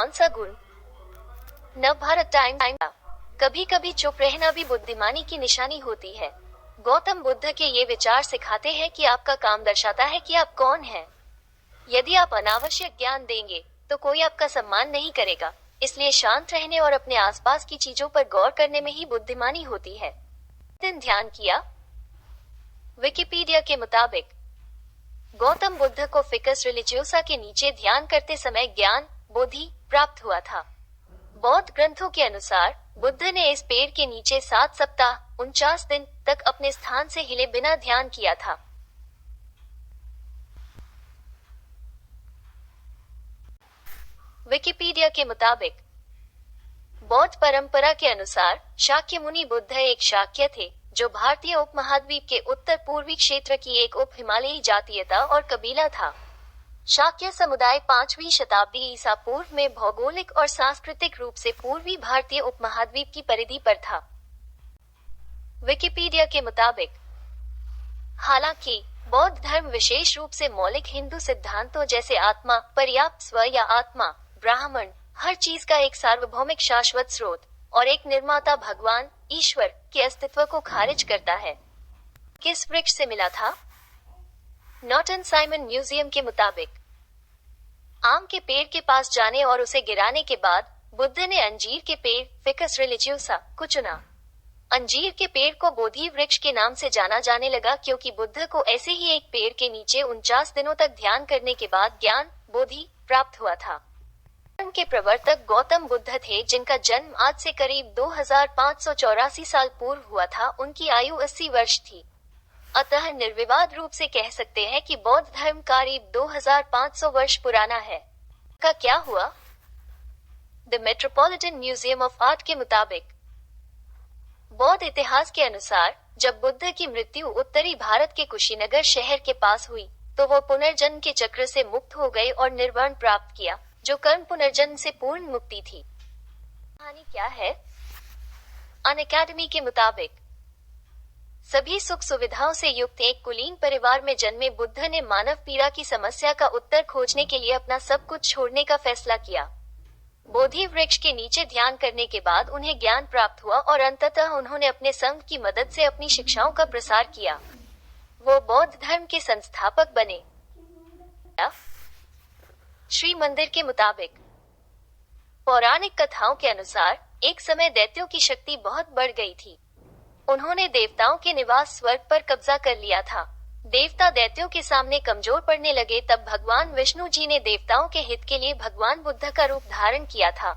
कौन सा गुण? नवभारत टाइम। कभी कभी चुप रहना भी बुद्धिमानी की निशानी होती है। गौतम बुद्ध के ये विचार सिखाते हैं कि आपका काम दर्शाता है कि आप कौन हैं। यदि आप अनावश्यक ज्ञान देंगे तो कोई आपका सम्मान नहीं करेगा, इसलिए शांत रहने और अपने आसपास की चीजों पर गौर करने में ही बुद्धिमानी होती है। दिन ध्यान किया। विकिपीडिया के मुताबिक गौतम बुद्ध को फिकस रिलिजियोसा के नीचे ध्यान करते समय ज्ञान बोधि प्राप्त हुआ था। बौद्ध ग्रंथों के अनुसार बुद्ध ने इस पेड़ के नीचे 7 सप्ताह 49 दिन तक अपने स्थान से हिले बिना ध्यान किया था। विकिपीडिया के मुताबिक बौद्ध परंपरा के अनुसार शाक्य मुनि बुद्ध एक शाक्य थे जो भारतीय उपमहाद्वीप के उत्तर पूर्वी क्षेत्र की एक उप हिमालयी जातीयता और कबीला था। शाक्य समुदाय 5वीं शताब्दी ईसा पूर्व में भौगोलिक और सांस्कृतिक रूप से पूर्वी भारतीय उपमहाद्वीप की परिधि पर था। विकिपीडिया के मुताबिक हालांकि बौद्ध धर्म विशेष रूप से मौलिक हिंदू सिद्धांतों जैसे आत्मा, पर्याप्त स्व या आत्मा, ब्राह्मण, हर चीज का एक सार्वभौमिक शाश्वत स्रोत और एक निर्माता भगवान ईश्वर के अस्तित्व को खारिज करता है। किस वृक्ष से मिला था? नॉर्टन साइमन म्यूजियम के मुताबिक आम के पेड़ के पास जाने और उसे गिराने के बाद बुद्ध ने अंजीर के पेड़ फिकस रिलिजियोसा को चुना। अंजीर के पेड़ को बोधि वृक्ष के नाम से जाना जाने लगा क्योंकि बुद्ध को ऐसे ही एक पेड़ के नीचे 49 दिनों तक ध्यान करने के बाद ज्ञान बोधि प्राप्त हुआ था। धर्म के प्रवर्तक गौतम बुद्ध थे जिनका जन्म आज से करीब 2584 साल पूर्व हुआ था। उनकी आयु 80 वर्ष थी। अतः निर्विवाद रूप से कह सकते हैं कि बौद्ध धर्म करीब 2500 वर्ष पुराना है। का क्या हुआ? The metropolitan museum of art के मुताबिक बौद्ध इतिहास के अनुसार जब बुद्ध की मृत्यु उत्तरी भारत के कुशीनगर शहर के पास हुई तो वो पुनर्जन्म के चक्र से मुक्त हो गए और निर्वाण प्राप्त किया, जो कर्म पुनर्जन्म से पूर्ण मुक्ति थी। कहानी क्या है? अनअकैडमी के मुताबिक सभी सुख सुविधाओं से युक्त एक कुलीन परिवार में जन्मे बुद्ध ने मानव पीड़ा की समस्या का उत्तर खोजने के लिए अपना सब कुछ छोड़ने का फैसला किया। बोधि वृक्ष के नीचे ध्यान करने के बाद उन्हें ज्ञान प्राप्त हुआ और अंततः उन्होंने अपने संघ की मदद से अपनी शिक्षाओं का प्रसार किया। वो बौद्ध धर्म के संस्थापक बने। श्री मंदिर के मुताबिक पौराणिक कथाओं के अनुसार एक समय दैत्यों की शक्ति बहुत बढ़ गई थी। उन्होंने देवताओं के निवास स्वर्ग पर कब्जा कर लिया था। देवता दैत्यों के सामने कमजोर पड़ने लगे, तब भगवान विष्णु जी ने देवताओं के हित के लिए भगवान बुद्ध का रूप धारण किया था।